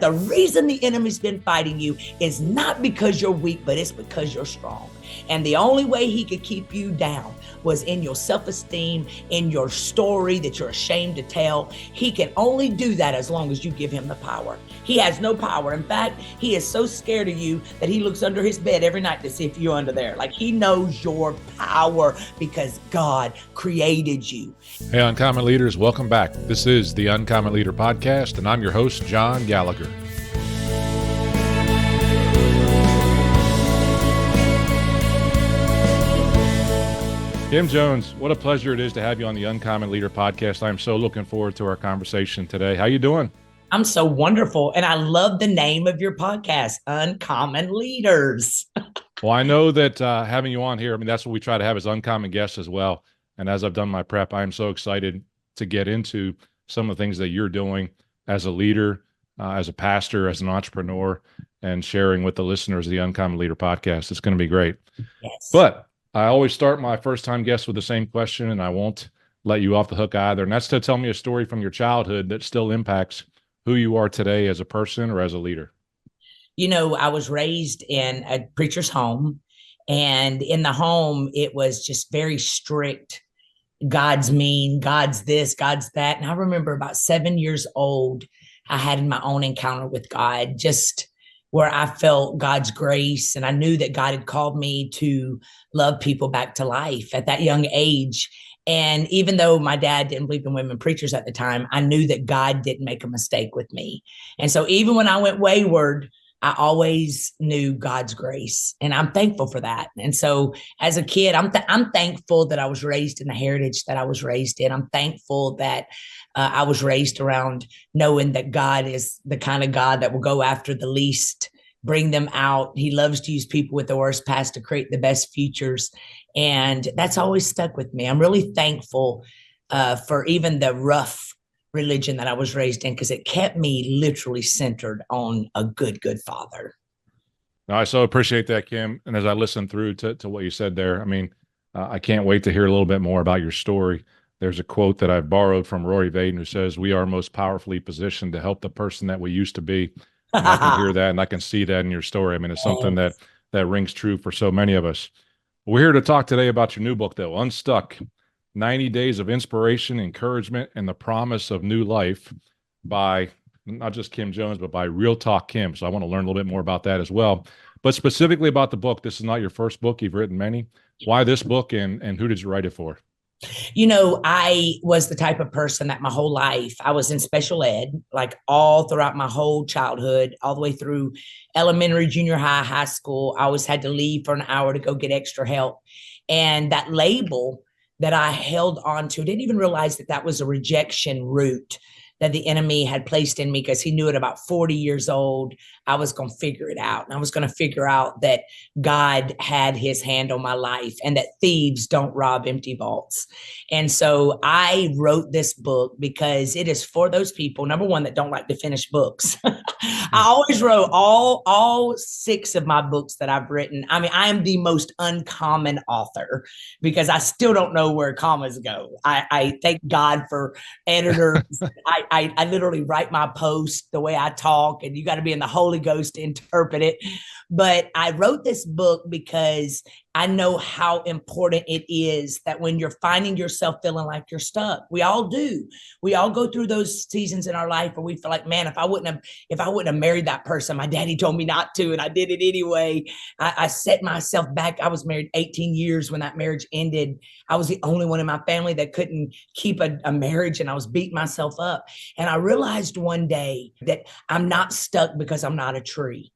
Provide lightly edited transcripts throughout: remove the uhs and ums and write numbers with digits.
The reason the enemy's been fighting you is not because you're weak, but it's because you're strong. And the only way he could keep you down was in your self-esteem, in your story that you're ashamed to tell. He can only do that as long as you give him the power. He has no power. In fact, he is so scared of you that he looks under his bed every night to see if you're under there. Like he knows your power because God created you. Hey, Uncommon Leaders, welcome back. This is the Uncommon Leader Podcast, and I'm your host, John Gallagher. Kim Jones, what a pleasure it is to have you on the Uncommon Leader Podcast. I'm so looking forward to our conversation today. How you doing? I'm so wonderful. And I love the name of your podcast, Uncommon Leaders. Well, I know that having you on here, that's what we try to have as uncommon guests as well. And as I've done my prep, I'm so excited to get into some of the things that you're doing as a leader, as a pastor, as an entrepreneur, and sharing with the listeners of the Uncommon Leader Podcast. It's going to be great. Yes. But I always start my first-time guests with the same question, and I won't let you off the hook either. And that's to tell me a story from your childhood that still impacts who you are today as a person or as a leader. You know, I was raised in a preacher's home, and in the home, it was just very strict. God's mean, God's this, God's that. And I remember about 7 years old, I had my own encounter with God, just where I felt God's grace. And I knew that God had called me to love people back to life at that young age. And even though my dad didn't believe in women preachers at the time, I knew that God didn't make a mistake with me. And so even when I went wayward, I always knew God's grace, and I'm thankful for that. And so as a kid, I'm thankful that I was raised in the heritage that I was raised in. I'm thankful that I was raised around knowing that God is the kind of God that will go after the least, bring them out. He loves to use people with the worst past to create the best futures. And that's always stuck with me. I'm really thankful for even the rough religion that I was raised in, because it kept me literally centered on a good father. No, I so appreciate that, Kim. And as I listened through to what you said there, I can't wait to hear a little bit more about your story. There's a quote that I borrowed from Rory Vaden who says, "We are most powerfully positioned to help the person that we used to be." And I can hear that and I can see that in your story. It's something that rings true for so many of us. We're here to talk today about your new book, though, Unstuck, 90 Days of Inspiration, Encouragement, and the Promise of New Life by not just Kim Jones, but by Real Talk Kim. So I want to learn a little bit more about that as well. But specifically about the book, this is not your first book. You've written many. Why this book, and who did you write it for? You know, I was the type of person that my whole life, I was in special ed, like all throughout my whole childhood, all the way through elementary, junior high, high school. I always had to leave for an hour to go get extra help. And that label that I held on to, didn't even realize that that was a rejection root that the enemy had placed in me, because he knew at about 40 years old, I was going to figure it out. And I was going to figure out that God had his hand on my life and that thieves don't rob empty vaults. And so I wrote this book because it is for those people, number one, that don't like to finish books. I always wrote all 6 of my books that I've written. I am the most uncommon author because I still don't know where commas go. I thank God for editors. I literally write my post the way I talk, and you got to be in the Holy Ghost to interpret it. But I wrote this book because I know how important it is that when you're finding yourself feeling like you're stuck, we all do. We all go through those seasons in our life where we feel like, man, if I wouldn't have married that person, my daddy told me not to, and I did it anyway. I set myself back. I was married 18 years when that marriage ended. I was the only one in my family that couldn't keep a marriage, and I was beating myself up. And I realized one day that I'm not stuck because I'm not a tree.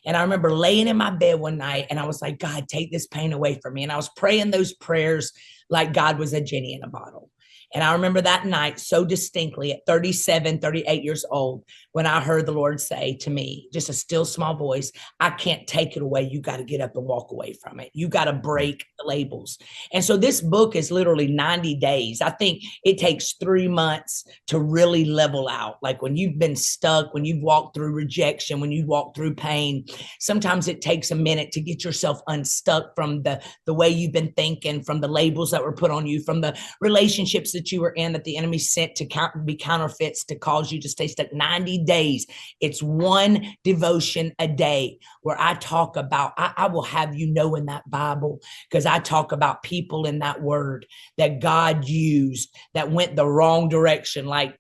And I remember laying in my bed one night and I was like, God, take this pain away from me. And I was praying those prayers like God was a genie in a bottle. And I remember that night so distinctly at 37, 38 years old, when I heard the Lord say to me, just a still small voice, I can't take it away. You got to get up and walk away from it. You got to break the labels. And so this book is literally 90 days. I think it takes 3 months to really level out. Like when you've been stuck, when you've walked through rejection, when you walk through pain, sometimes it takes a minute to get yourself unstuck from the way you've been thinking, from the labels that were put on you, from the relationships that you were in that the enemy sent to be counterfeits to cause you to stay stuck. 90 days. It's one devotion a day where I talk about, I will have you know in that Bible, because I talk about people in that word that God used that went the wrong direction. Like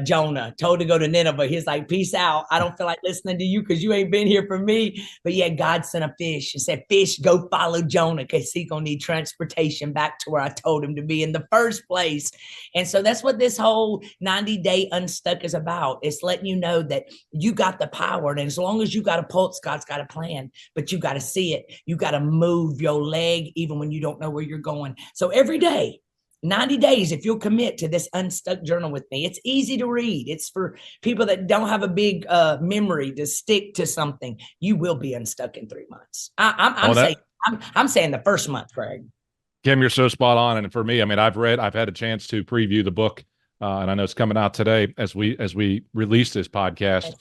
Jonah told to go to Nineveh. He's like, peace out. I don't feel like listening to you because you ain't been here for me. But yeah, God sent a fish and said, fish, go follow Jonah because he's going to need transportation back to where I told him to be in the first place. And so that's what this whole 90-day Unstuck is about. It's letting you know that you got the power. And as long as you got a pulse, God's got a plan, but you got to see it. You got to move your leg even when you don't know where you're going. So every day, 90 days, if you'll commit to this Unstuck journal with me. It's easy to read. It's for people that don't have a big memory to stick to something. You will be unstuck in 3 months. I'm saying the first month, Craig. Kim, you're so spot on. And for me, I mean, I've had a chance to preview the book, and I know it's coming out today as we release this podcast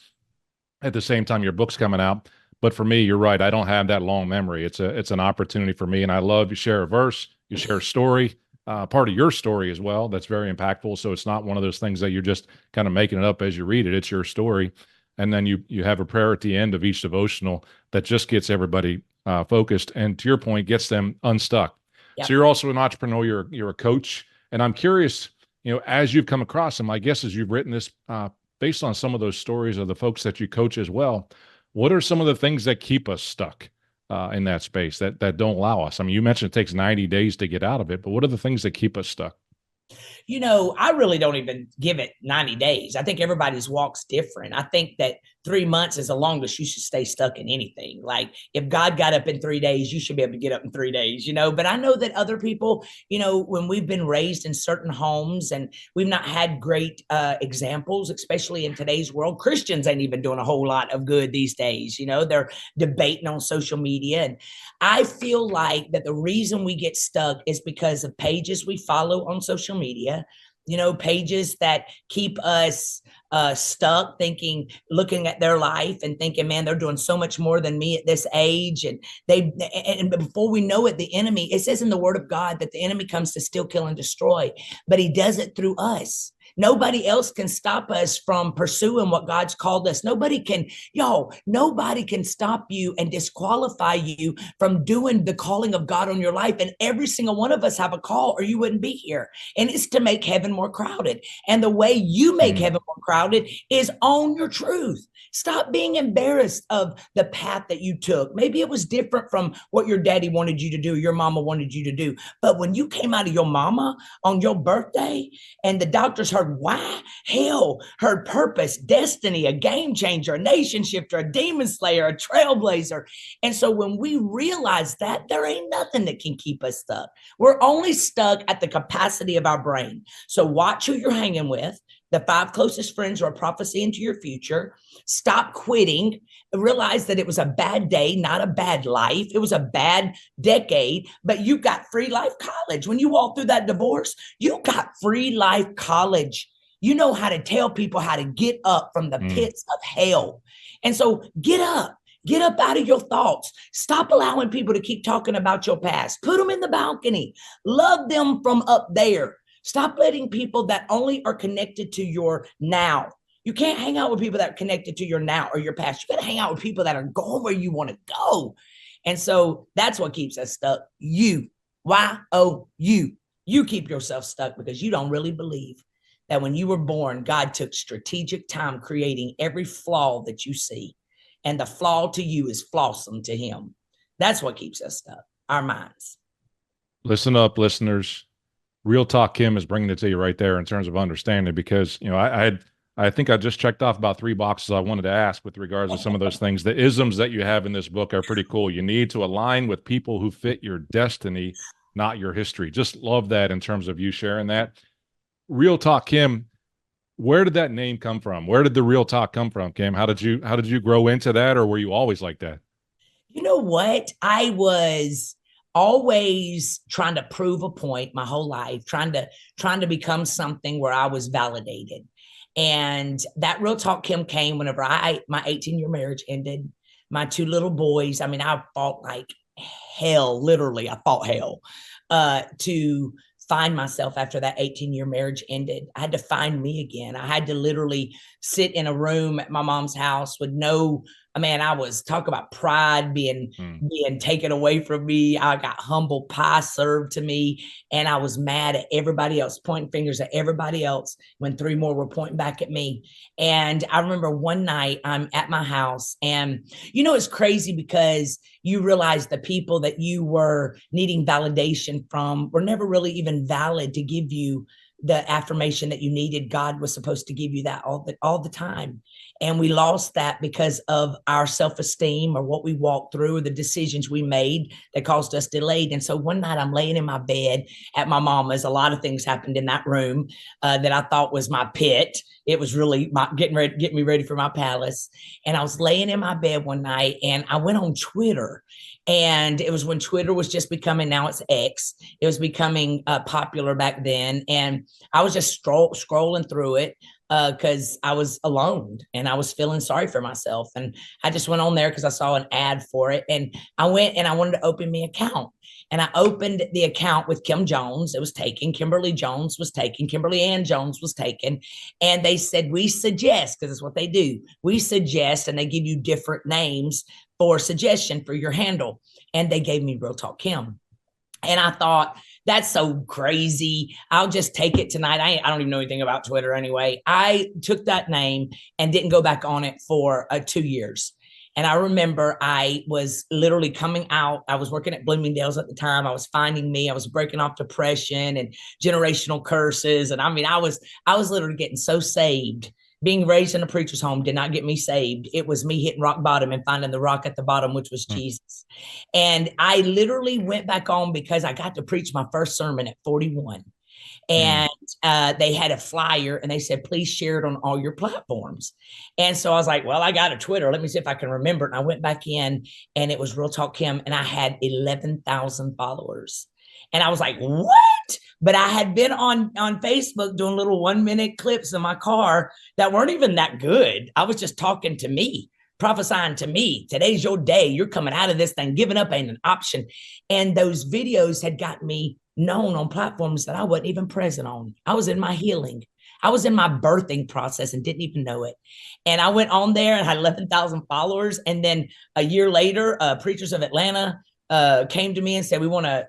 at the same time your book's coming out. But for me, you're right. I don't have that long memory. It's an opportunity for me, and I love you share a verse, you share a story, part of your story as well. That's very impactful. So it's not one of those things that you're just kind of making it up as you read it. It's your story, and then you have a prayer at the end of each devotional that just gets everybody focused, and to your point, gets them unstuck. Yep. So you're also an entrepreneur. You're a coach, and I'm curious, as you've come across them, my guess is you've written this based on some of those stories of the folks that you coach as well. What are some of the things that keep us stuck in that space that don't allow us? I mean, you mentioned it takes 90 days to get out of it, but what are the things that keep us stuck? I really don't even give it 90 days. I think everybody's walk's different. I think that 3 months is the longest you should stay stuck in anything. Like if God got up in 3 days, you should be able to get up in 3 days, but I know that other people, when we've been raised in certain homes and we've not had great examples, especially in today's world, Christians ain't even doing a whole lot of good these days. They're debating on social media. And I feel like that the reason we get stuck is because of pages we follow on social media, pages that keep us stuck looking at their life and thinking, man, they're doing so much more than me at this age. And before we know it, the enemy, it says in the word of God that the enemy comes to steal, kill, and destroy, but he does it through us. Nobody else can stop us from pursuing what God's called us. Nobody can stop you and disqualify you from doing the calling of God on your life. And every single one of us have a call or you wouldn't be here. And it's to make heaven more crowded. And the way you make heaven more crowded is own your truth. Stop being embarrassed of the path that you took. Maybe it was different from what your daddy wanted you to do, your mama wanted you to do. But when you came out of your mama on your birthday and the doctors heard why, hell, heard purpose, destiny, a game changer, a nation shifter, a demon slayer, a trailblazer. And so when we realize that, there ain't nothing that can keep us stuck. We're only stuck at the capacity of our brain. So watch who you're hanging with. The 5 closest friends are a prophecy into your future. Stop quitting. Realize that it was a bad day, not a bad life. It was a bad decade, but you got free life college. When you walk through that divorce, you got free life college. You know how to tell people how to get up from the pits of hell. And so get up out of your thoughts. Stop allowing people to keep talking about your past. Put them in the balcony. Love them from up there. Stop letting people that only are connected to your now. You can't hang out with people that are connected to your now or your past. You got to hang out with people that are going where you want to go. And so that's what keeps us stuck. You, Y-O-U. You keep yourself stuck because you don't really believe that when you were born, God took strategic time creating every flaw that you see. And the flaw to you is flawsome to him. That's what keeps us stuck, our minds. Listen up, listeners. Real Talk Kim is bringing it to you right there in terms of understanding, because I think I just checked off about 3 boxes I wanted to ask with regards to some of those things. The isms that you have in this book are pretty cool. You need to align with people who fit your destiny, not your history. Just love that in terms of you sharing that. Real Talk Kim, where did that name come from? Where did the Real Talk come from, Kim? How did you grow into that, or were you always like that? You know what? I was always trying to prove a point my whole life, trying to become something where I was validated. And that Real Talk Kim came whenever my 18-year marriage ended. My 2 little boys, I fought like hell, literally, I fought hell to find myself after that 18-year marriage ended. I had to find me again. I had to literally sit in a room at my mom's house with no, I mean, I was talk about pride being taken away from me. I got humble pie served to me, and I was mad at everybody else, pointing fingers at everybody else when three more were pointing back at me. And I remember one night I'm at my house, and it's crazy because you realize the people that you were needing validation from were never really even valid to give you the affirmation that you needed. God was supposed to give you that all the time. And we lost that because of our self-esteem or what we walked through or the decisions we made that caused us delayed. And so one night I'm laying in my bed at my mama's. A lot of things happened in that room that I thought was my pit. It was really getting me ready for my palace. And I was laying in my bed one night, and I went on Twitter. And it was when Twitter was just becoming, now it's X. It was becoming popular back then. And I was just scrolling through it because I was alone and I was feeling sorry for myself. And I just went on there because I saw an ad for it. And I went and I wanted to open me an account. And I opened the account with Kim Jones. It was taken. Kimberly Jones was taken. Kimberly Ann Jones was taken. And they said, we suggest, because it's what they do. We suggest, and they give you different names for suggestion for your handle. And they gave me Real Talk Kim. And I thought, that's so crazy. I'll just take it tonight. I don't even know anything about Twitter anyway. I took that name and didn't go back on it for 2 years. And I remember I was literally coming out. I was working at Bloomingdale's at the time. I was finding me. I was breaking off depression and generational curses. And I mean, I was literally getting so saved. Being raised in a preacher's home did not get me saved. It was me hitting rock bottom and finding the rock at the bottom, which was Jesus. And I literally went back on because I got to preach my first sermon at 41. And they had a flyer and they said, please share it on all your platforms. And so I was like, well, I got a Twitter. Let me see if I can remember it. And I went back in, and it was Real Talk Kim, and I had 11,000 followers. And I was like, what? But I had been on Facebook doing little 1-minute clips in my car that weren't even that good. I was just talking to me, prophesying to me. Today's your day. You're coming out of this thing. Giving up ain't an option. And those videos had got me known on platforms that I wasn't even present on. I was in my healing. I was in my birthing process and didn't even know it. And I went on there and had 11,000 followers. And then a year later, Preachers of Atlanta came to me and said, we want a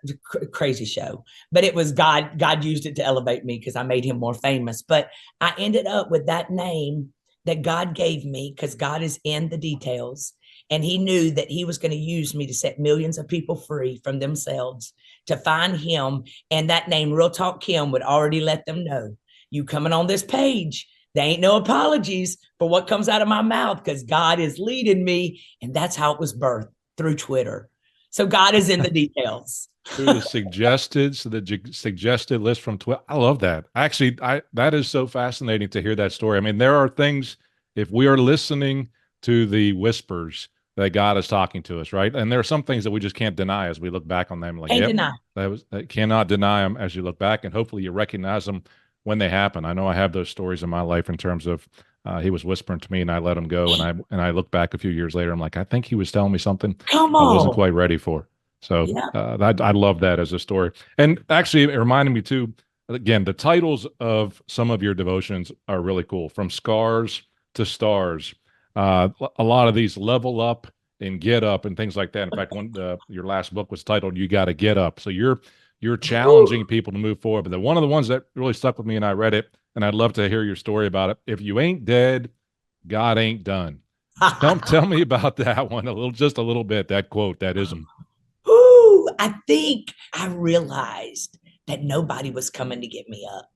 crazy show. But it was God. God used it to elevate me because I made him more famous. But I ended up with that name that God gave me because God is in the details. And he knew that he was going to use me to set millions of people free from themselves to find him. And that name, Real Talk Kim, would already let them know, you coming on this page, there ain't no apologies for what comes out of my mouth because God is leading me. And that's how it was birthed, through Twitter. So God is in the details. Through the suggested list from Twitter. I love that. Actually, that is so fascinating to hear that story. I mean, there are things, if we are listening to the whispers, that God is talking to us, right? And there are some things that we just can't deny as we look back on them. Like, that cannot deny them as you look back, and hopefully you recognize them when they happen. I know I have those stories in my life in terms of he was whispering to me and I let him go, and I look back a few years later, I'm like, I think he was telling me something I wasn't quite ready for. So I love that as a story. And actually, it reminded me too, again, the titles of some of your devotions are really cool, from Scars to Stars. A lot of these Level Up and Get Up and things like that. In fact, your last book was titled You Got to Get Up. So you're challenging people to move forward. But one of the ones that really stuck with me, and I read it, and I'd love to hear your story about it. If you ain't dead, God ain't done. Tell me about that one just a little bit, that quote, that ism. Ooh, I think I realized that nobody was coming to get me up.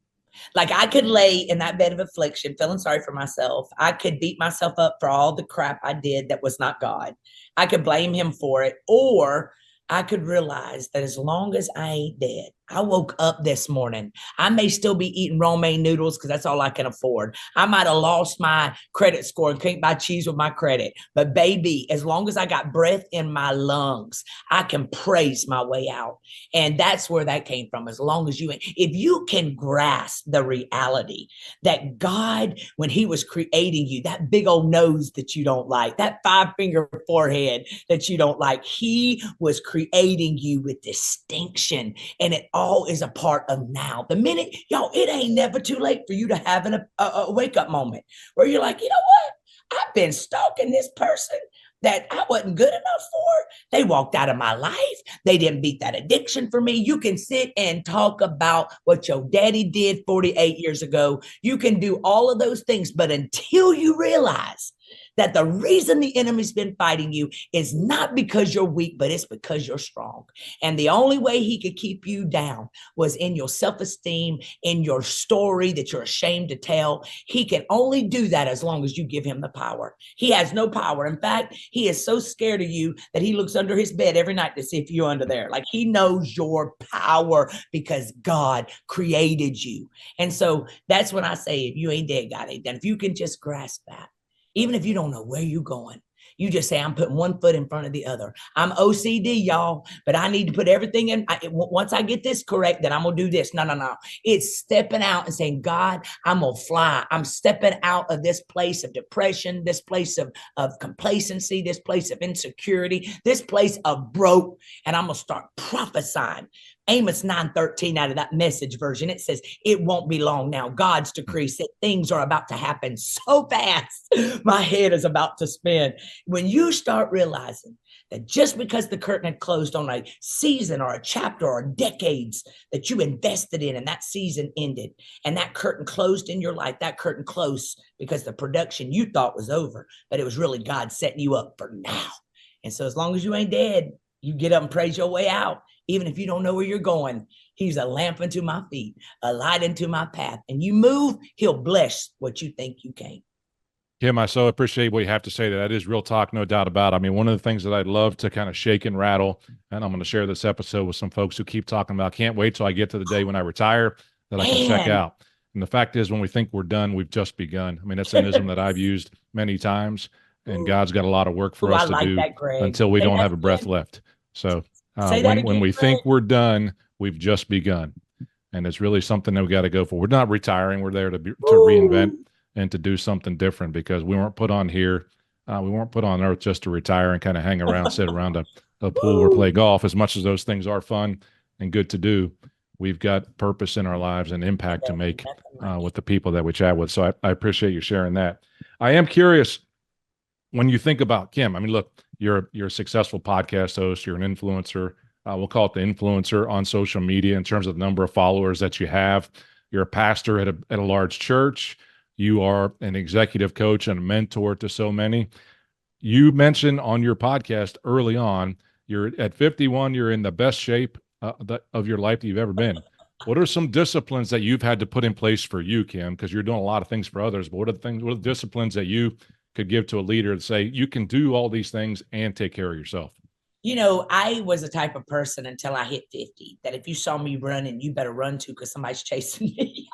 Like, I could lay in that bed of affliction, feeling sorry for myself. I could beat myself up for all the crap I did that was not God. I could blame him for it, or I could realize that as long as I ain't dead, I woke up this morning. I may still be eating romaine noodles because that's all I can afford. I might have lost my credit score and can't buy cheese with my credit. But baby, as long as I got breath in my lungs, I can praise my way out. And that's where that came from. As long as if you can grasp the reality that God, when he was creating you, that big old nose that you don't like, that 5-finger forehead that you don't like, he was creating you with distinction, and it all is a part of now. The minute, y'all, it ain't never too late for you to have a wake up moment where you're like, you know what? I've been stalking this person that I wasn't good enough for. They walked out of my life. They didn't beat that addiction for me. You can sit and talk about what your daddy did 48 years ago. You can do all of those things, but until you realize that the reason the enemy's been fighting you is not because you're weak, but it's because you're strong. And the only way he could keep you down was in your self-esteem, in your story that you're ashamed to tell. He can only do that as long as you give him the power. He has no power. In fact, he is so scared of you that he looks under his bed every night to see if you're under there. Like he knows your power because God created you. And so that's when I say, if you ain't dead, God ain't done. If you can just grasp that, even if you don't know where you're going, you just say, I'm putting one foot in front of the other. I'm OCD, y'all, but I need to put everything in. Once I get this correct, then I'm going to do this. No. It's stepping out and saying, God, I'm going to fly. I'm stepping out of this place of depression, this place of complacency, this place of insecurity, this place of broke. And I'm going to start prophesying. Amos 9:13 out of that Message version, it says, it won't be long now. God's decree said things are about to happen so fast. My head is about to spin. When you start realizing that just because the curtain had closed on a season or a chapter or decades that you invested in and that season ended and that curtain closed in your life, that curtain closed because the production you thought was over, but it was really God setting you up for now. And so as long as you ain't dead, you get up and praise your way out. Even if you don't know where you're going, he's a lamp unto my feet, a light unto my path. And you move, he'll bless what you think you can't. Kim, I so appreciate what you have to say. That is real talk, no doubt about it. I mean, one of the things that I'd love to kind of shake and rattle, and I'm going to share this episode with some folks who keep talking about, can't wait till I get to the day when I retire that I can check out. And the fact is, when we think we're done, we've just begun. I mean, that's an ism that I've used many times, and God's got a lot of work for us to do until we don't have a breath left. So when we think we're done, we've just begun. And it's really something that we got to go for. We're not retiring. We're there to reinvent and to do something different, because we weren't put on here. We weren't put on earth just to retire and kind of hang around, sit around a pool or play golf. As much as those things are fun and good to do, we've got purpose in our lives and impact to make with the people that we chat with. So I appreciate you sharing that. I am curious, when you think about Kim, I mean, look, you're a successful podcast host. You're an influencer. We'll call it the influencer on social media in terms of the number of followers that you have. You're a pastor at a large church. You are an executive coach and a mentor to so many. You mentioned on your podcast early on, you're at 51, you're in the best shape of your life that you've ever been. What are some disciplines that you've had to put in place for you, Kim? Because you're doing a lot of things for others, but what are the disciplines that you could give to a leader to say, you can do all these things and take care of yourself? You know, I was a type of person until I hit 50 that if you saw me running, you better run too, because somebody's chasing me.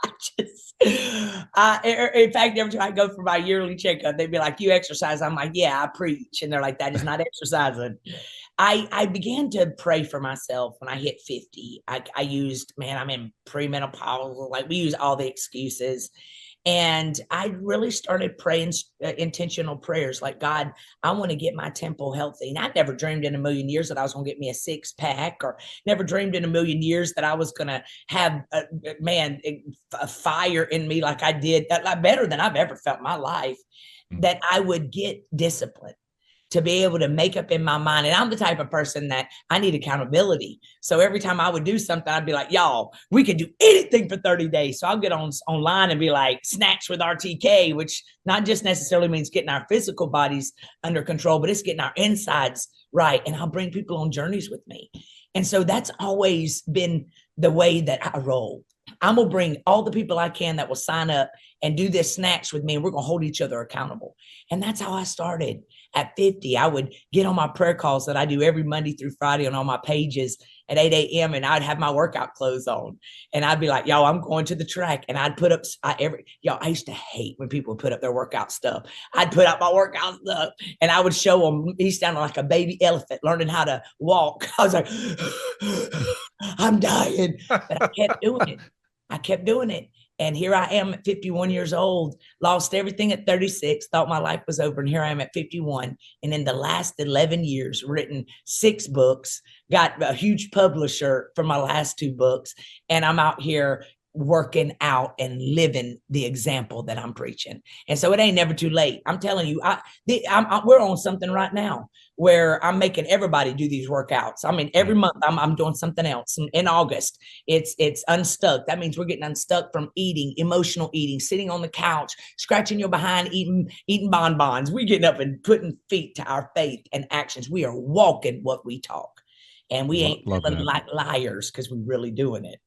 In fact, every time I go for my yearly checkup, they'd be like, you exercise? I'm like, yeah, I preach. And they're like, that is not exercising. I began to pray for myself when I hit 50. I used, I'm in premenopause. Like, we use all the excuses. And I really started praying intentional prayers like, God, I want to get my temple healthy. And I never dreamed in a million years that I was going to get me a 6-pack, or never dreamed in a million years that I was going to have, a fire in me like I did, better than I've ever felt in my life, that I would get discipline to be able to make up in my mind. And I'm the type of person that I need accountability. So every time I would do something, I'd be like, y'all, we can do anything for 30 days. So I'll get online and be like, snacks with RTK, which not just necessarily means getting our physical bodies under control, but it's getting our insides right. And I'll bring people on journeys with me. And so that's always been the way that I roll. I'm going to bring all the people I can that will sign up and do this snacks with me, and we're going to hold each other accountable. And that's how I started. At 50, I would get on my prayer calls that I do every Monday through Friday on all my pages at 8 a.m. and I'd have my workout clothes on. And I'd be like, y'all, I'm going to the track. And I'd put up I used to hate when people put up their workout stuff. I'd put up my workout stuff and I would show them. He sounded like a baby elephant learning how to walk. I was like, I'm dying. But I kept doing it. And here I am at 51 years old, lost everything at 36, thought my life was over. And here I am at 51. And in the last 11 years, written 6 books, got a huge publisher for my last 2 books. And I'm out here working out and living the example that I'm preaching. And so it ain't never too late. I'm telling you, we're on something right now where I'm making everybody do these workouts. I mean, every month I'm doing something else. In August, it's Unstuck. That means we're getting unstuck from eating, emotional eating, sitting on the couch, scratching your behind, eating bonbons. We're getting up and putting feet to our faith and actions. We are walking what we talk. And we ain't living like liars because we're really doing it.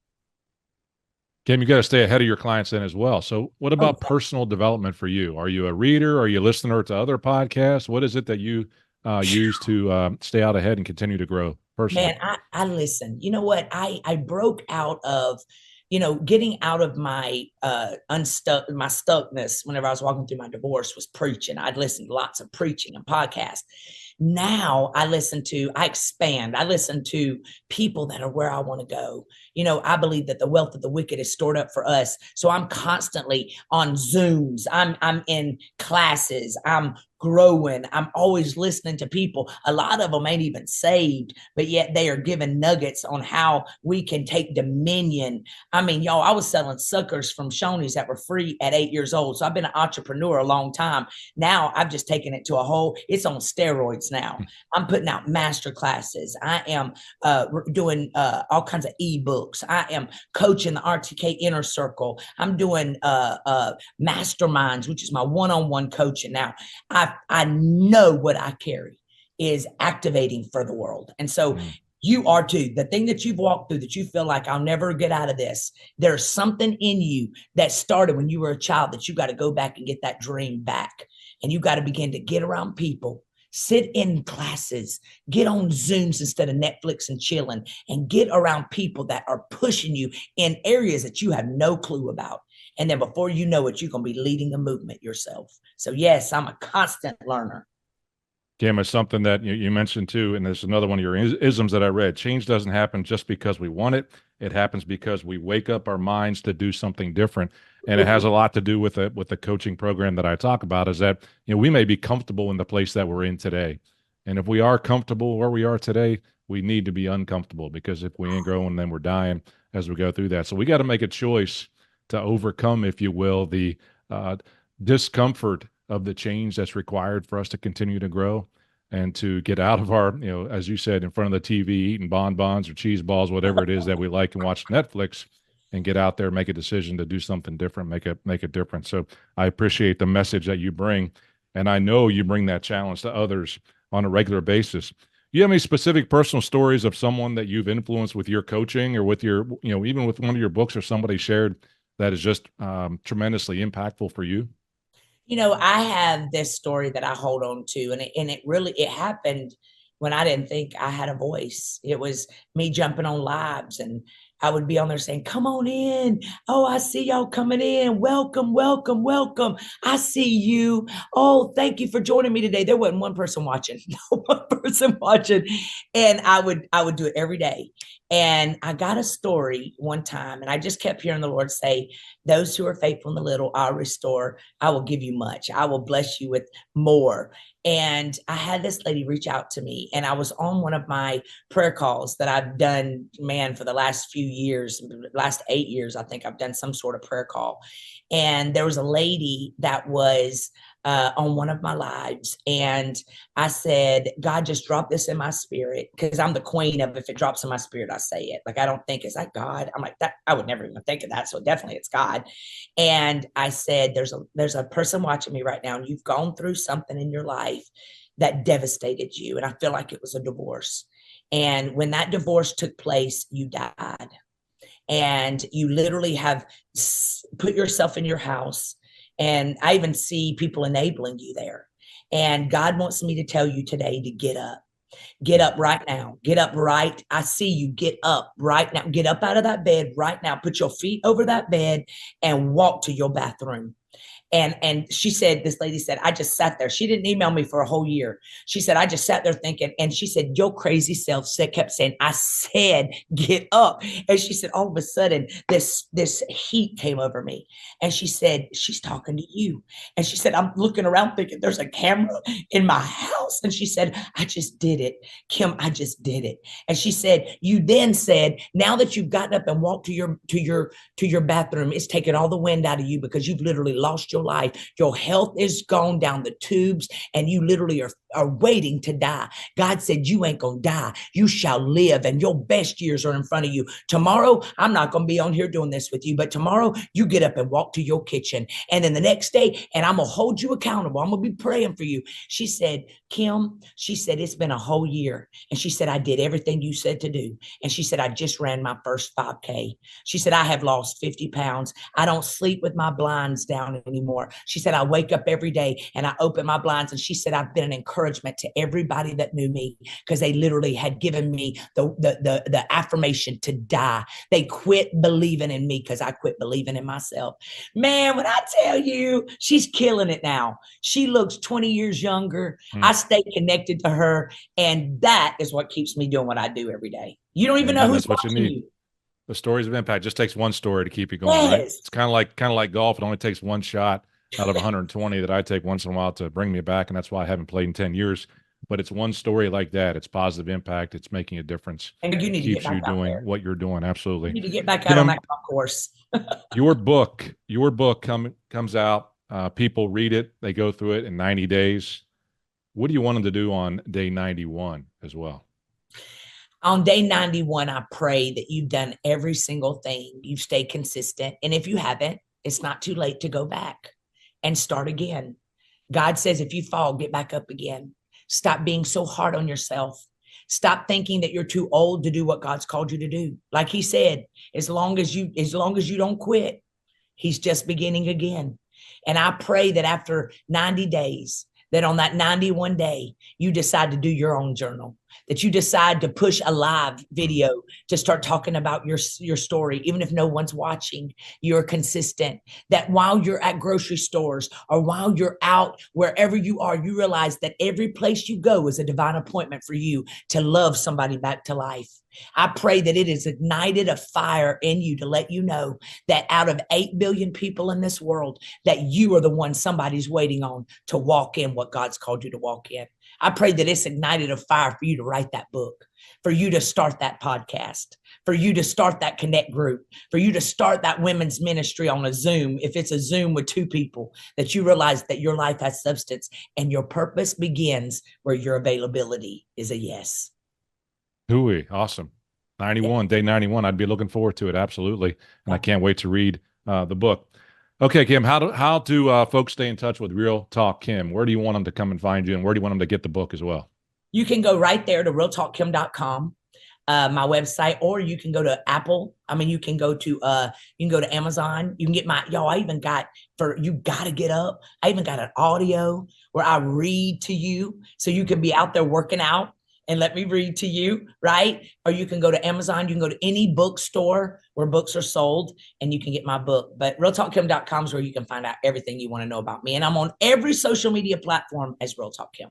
Kim, you got to stay ahead of your clients then as well. So what about personal development for you? Are you a reader? Are you a listener to other podcasts? What is it that you use to stay out ahead and continue to grow personally? Man, I listen. You know what? I broke out of, getting out of my unstuck, my stuckness whenever I was walking through my divorce was preaching. I'd listened to lots of preaching and podcasts. Now I expand. I listen to people that are where I want to go. I believe that the wealth of the wicked is stored up for us. So I'm constantly on Zooms. I'm in classes. I'm growing. I'm always listening to people. A lot of them ain't even saved, but yet they are giving nuggets on how we can take dominion. I mean, y'all, I was selling suckers from Shoney's that were free at 8 years old. So I've been an entrepreneur a long time. Now I've just taken it to it's on steroids now. I'm putting out master classes. I am doing all kinds of ebooks. I am coaching the RTK Inner Circle. I'm doing masterminds, which is my one-on-one coaching. Now, I know what I carry is activating for the world. And so you are too. The thing that you've walked through that you feel like I'll never get out of this, there's something in you that started when you were a child that you got to go back and get that dream back. And you got to begin to get around people, sit in classes, get on Zooms instead of Netflix and chilling, and get around people that are pushing you in areas that you have no clue about. And then before you know it, you're going to be leading a movement yourself. So yes, I'm a constant learner. Kim, it's something that you mentioned too, and there's another one of your isms that I read. Change doesn't happen just because we want it. It happens because we wake up our minds to do something different. And it has a lot to do with the coaching program that I talk about, is that we may be comfortable in the place that we're in today. And if we are comfortable where we are today, we need to be uncomfortable, because if we ain't growing, then we're dying as we go through that. So we got to make a choice to overcome, if you will, the discomfort of the change that's required for us to continue to grow, and to get out of our, as you said, in front of the TV, eating bonbons or cheese balls, whatever it is that we like, and watch Netflix, and get out there, make a decision to do something different, make a difference. So I appreciate the message that you bring. And I know you bring that challenge to others on a regular basis. You have any specific personal stories of someone that you've influenced with your coaching, or with your, even with one of your books, or somebody shared that is just tremendously impactful for you? I have this story that I hold on to, and it happened when I didn't think I had a voice. It was me jumping on lives, and I would be on there saying, "Come on in. Oh, I see y'all coming in. Welcome, welcome, welcome. I see you. Oh, thank you for joining me today." There wasn't one person watching, no one person watching. And I would do it every day. And I got a story one time, and I just kept hearing the Lord say, "Those who are faithful in the little, I'll restore. I will give you much. I will bless you with more." And I had this lady reach out to me, and I was on one of my prayer calls that I've done, man, for the last few years, last 8 years, I think I've done some sort of prayer call. And there was a lady that was on one of my lives. And I said, "God just dropped this in my spirit," because I'm the queen of, if it drops in my spirit, I say it. Like, I don't think, "Is that God?" I'm like, that I would never even think of that. So definitely it's God. And I said, there's a person watching me right now, and you've gone through something in your life that devastated you. And I feel like it was a divorce. And when that divorce took place, you died. And you literally have put yourself in your house. And I even see people enabling you there. And God wants me to tell you today to get up. Get up right now. Get up right. I see you. Get up right now. Get up out of that bed right now. Put your feet over that bed and walk to your bathroom. And she said, this lady said, I just sat there. She didn't email me for a whole year. She said, I just sat there thinking, and she said, your crazy self kept saying, I said, get up. And she said, all of a sudden, this heat came over me. And she said, she's talking to you. And she said, I'm looking around thinking there's a camera in my house. And she said, I just did it. Kim, I just did it. And she said, you then said, now that you've gotten up and walked to your bathroom, it's taken all the wind out of you because you've literally lost your life. Your health is gone down the tubes and you literally are waiting to die. God said, you ain't gonna die. You shall live and your best years are in front of you. Tomorrow, I'm not gonna be on here doing this with you, but tomorrow you get up and walk to your kitchen. And then the next day, and I'm gonna hold you accountable. I'm gonna be praying for you. She said, Kim, she said, it's been a whole year. And she said, I did everything you said to do. And she said, I just ran my first 5K. She said, I have lost 50 pounds. I don't sleep with my blinds down anymore. She said, I wake up every day and I open my blinds. And she said, I've been an encouragement to everybody that knew me because they literally had given me the affirmation to die. They quit believing in me because I quit believing in myself. Man, when I tell you, she's killing it now. She looks 20 years younger. I stay connected to her. And that is what keeps me doing what I do every day. You don't even know who's what you watching need. you. The stories of impact just takes one story to keep you going, right? It's kind of like golf. It only takes one shot out of 120 that I take once in a while to bring me back, and that's why I haven't played in 10 years. But it's one story like that. It's positive impact. It's making a difference. And you need to get back out doing there. what you're doing. Absolutely. You need to get back out on that golf course. your book comes out. People read it. They go through it in 90 days. What do you want them to do on day 91 as well? On day 91, I pray that you've done every single thing. You've stayed consistent. And if you haven't, it's not too late to go back and start again. God says, if you fall, get back up again. Stop being so hard on yourself. Stop thinking that you're too old to do what God's called you to do. Like he said, as long as you don't quit, he's just beginning again. And I pray that after 90 days, that on that 91 day, you decide to do your own journal, that you decide to push a live video to start talking about your story, even if no one's watching. You're consistent, that while you're at grocery stores or while you're out, wherever you are, you realize that every place you go is a divine appointment for you to love somebody back to life. I pray that it has ignited a fire in you to let you know that out of 8 billion people in this world, that you are the one somebody's waiting on to walk in what God's called you to walk in. I pray that it's ignited a fire for you to write that book, for you to start that podcast, for you to start that connect group, for you to start that women's ministry on a Zoom. If it's a Zoom with 2 people, that you realize that your life has substance and your purpose begins where your availability is a yes. Hooey, awesome. 91, day 91. I'd be looking forward to it. Absolutely. And I can't wait to read the book. Okay, Kim, how do folks stay in touch with Real Talk Kim? Where do you want them to come and find you? And where do you want them to get the book as well? You can go right there to realtalkkim.com, my website, or you can go to Apple. I mean, you can go to Amazon. You can get I even got You Gotta Get Up. I even got an audio where I read to you. So you can be out there working out and let me read to you, right? Or you can go to Amazon. You can go to any bookstore where books are sold and you can get my book. But realtalkkim.com is where you can find out everything you want to know about me. And I'm on every social media platform as Real Talk Kim.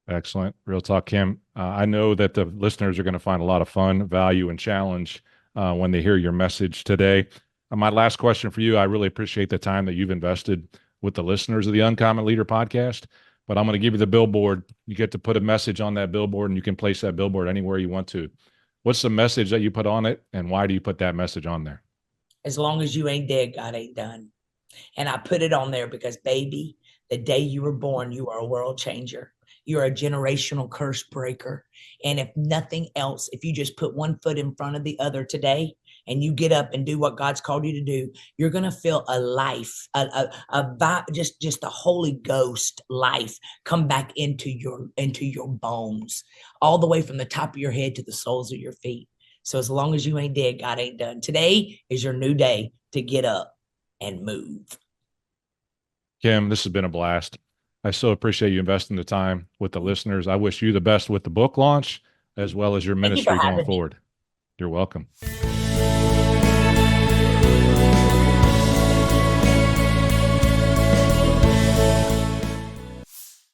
Excellent. Real Talk Kim. I know that the listeners are going to find a lot of fun, value, and challenge when they hear your message today. My last question for you, I really appreciate the time that you've invested with the listeners of the Uncommon Leader podcast. But I'm going to give you the billboard. You get to put a message on that billboard, and you can place that billboard anywhere you want to. What's the message that you put on it, and why do you put that message on there? As long as you ain't dead, God ain't done. And I put it on there because, baby, the day you were born, you are a world changer. You're a generational curse breaker. And if nothing else, if you just put one foot in front of the other today and you get up and do what God's called you to do, you're going to feel a life, just the Holy Ghost life come back into your bones, all the way from the top of your head to the soles of your feet. So as long as you ain't dead, God ain't done. Today is your new day to get up and move. Kim, this has been a blast. I so appreciate you investing the time with the listeners. I wish you the best with the book launch as well as your ministry going forward. You're welcome.